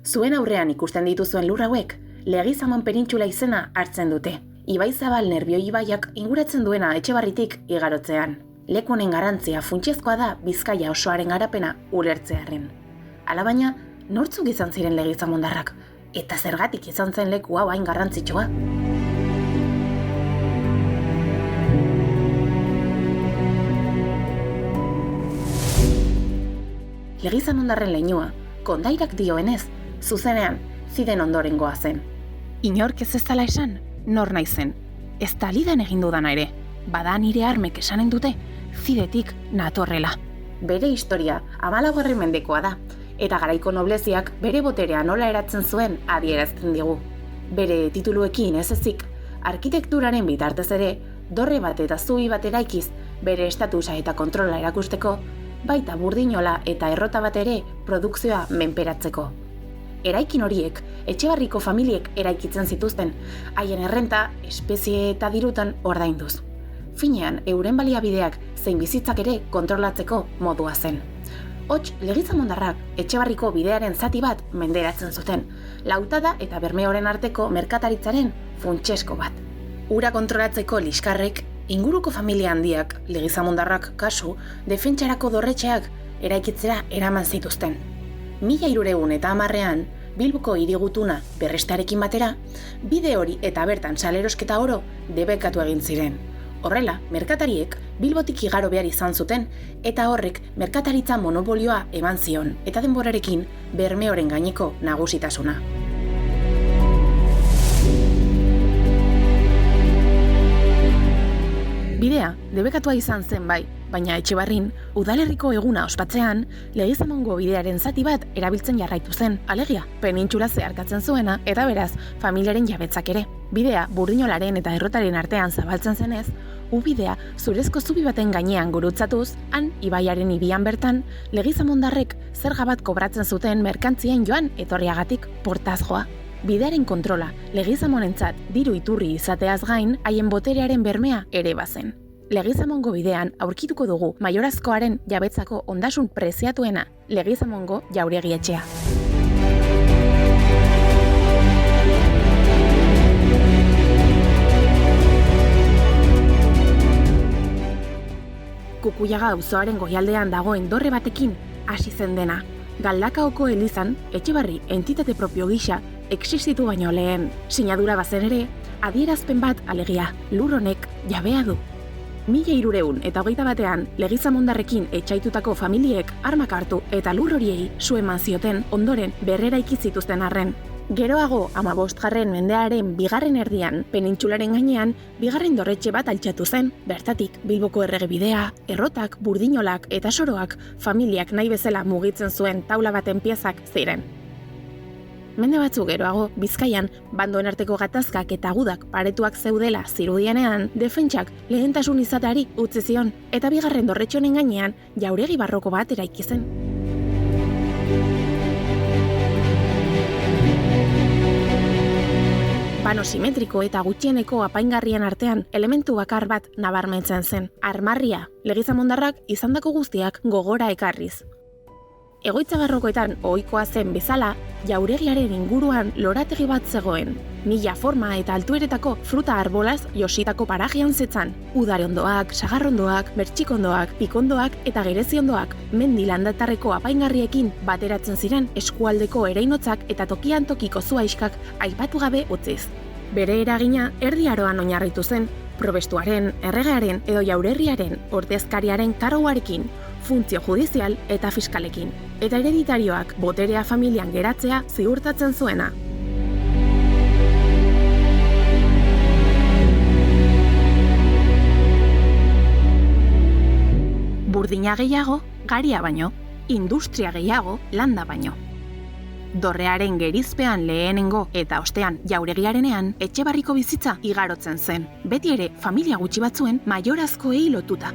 Zuen aurrean ikusten dituzuen lur hauek, Legizamon penintxula izena hartzen dute. Ibaizabal Nerbioi ibaiak inguratzen duena Etxebarritik igarotzean. Leku honen garrantzia funtsezkoa da Bizkaia osoaren garapena ulertzearren. Alabaina, nortzuk izan ziren legizamondarrak? Eta zergatik izan zen leku hau hain garrantzitsua? Legizamondarren leinua, kondairak dioenez, zuzenean, ziden ondorengoa zen. Inork ez dela esan, nor naizen. Ez da lidan egin dudana ere. Bada nire armek esanen dute, zidetik natorrela. Bere historia 14. mendekoa da, eta garaiko nobleziak bere boterea nola eratzen zuen adierazten digu. Bere tituluekin ez ezik, arkitekturaren bitartez ere, dorre bat eta zubi bat eraikiz, bere estatusa eta kontrola erakusteko, baita burdinola eta errota bat ere produkzioa menperatzeko. Eraikin horiek, Etxebarriko familiek eraikitzen zituzten, haien errenta, espezie eta dirutan ordainduz. Finean, euren baliabideak zein bizitzak ere kontrolatzeko modua zen. Hots, Legizamondarrak Etxebarriko bidearen zati bat menderatzen zuten, Lautada eta Bermeoren arteko merkataritzaren funtsesko bat. Ura kontrolatzeko liskarrek, inguruko familia handiak, Legizamondarrak kasu, defentsarako dorretxeak eraikitzera eraman zituzten. 1310 Bilboko hirigutuna berrestearekin batera, bide hori eta bertan salerosketa oro debekatu egin ziren. Horrela, merkatariek Bilbotik igaro behar izan zuten eta horrek merkataritza monopolioa eman zion eta denborarekin Bermeoren gaineko nagusitasuna. Bidea debekatua izan zen bai, baina Etxebarrin, udalerriko eguna ospatzean, Legizamongo bidearen zati bat erabiltzen jarraitu zen, alegia, penintxula zeharkatzen zuena eta beraz, familiaren jabetzak ere. Bidea burdinolaren eta errotaren artean zabaltzen zenez, ubidea zurezko zubi baten gainean gurutzatuz, han ibaiaren ibian bertan, Legizamondarrek zerga bat kobratzen zuten merkantzien joan etorriagatik portaz joa. Bidearen kontrola, Legizamonentzat diru iturri izateaz gain, haien boterearen bermea ere bazen. Legizamongo bidean aurkituko dugu maiorazkoaren jabetzako ondasun preziatuena, Legizamongo jauregi etxea. Kukuiaga auzoaren goialdean dagoen dorre batekin hasi zen dena. Galdakaoko elizan, Etxebarri entitate propio gisa existitu baino lehen. Sinadura bazen ere, adierazpen bat alegia, lur honek jabea du. 1321 Legizamondarrekin etxaitutako familiek armak hartu eta lur horiei su eman zioten ondoren berreraiki zituzten arren. Geroago, 15. mendearen bigarren erdian, penintxularen gainean, bigarren dorretxe bat altxatu zen. Bertatik, Bilboko erregebidea, errotak, burdinolak eta soroak familiak nahi bezala mugitzen zuen taula baten piezak ziren. Mende batzuk geroago, Bizkaian, bandoen arteko gatazkak eta gudak paretuak zeudela zirudienean, defentsak lehentasun izateari utzi zion, eta bigarren dorretxe honen gainean jauregi barroko bat eraiki zen. Bano simetriko eta gutxieneko apaingarrien artean elementu bakar bat nabarmentzen zen. Armarria, Legizamondarrak izandako guztiak gogora ekarriz. Egoitza barrokoetan ohikoa zen bezala, jauregiaren inguruan lorategi bat zegoen. Mila forma eta altueretako fruta arbolaz jositako parajean zetzan. Udarondoak, sagarrondoak, bertxikondoak, pikondoak eta gereziondoak mendi landatarreko apaingarriekin bateratzen ziren eskualdeko ereinotzak eta tokian tokiko zuaiskak aipatu gabe utziz. Bere eragina erdi aroan oinarritu zen, probestuaren, erregearen edo jaurerriaren ordezkariaren karguarekin, funtzio judizial eta fiskalekin, eta hereditarioak boterea familian geratzea ziurtatzen zuena. Burdina gehiago, garia baino, industria gehiago, landa baino. Dorrearen gerizpean lehenengo eta ostean jauregiarenean Etxebarriko bizitza igarotzen zen, beti ere familia gutxi batzuen maiorazkoei lotuta.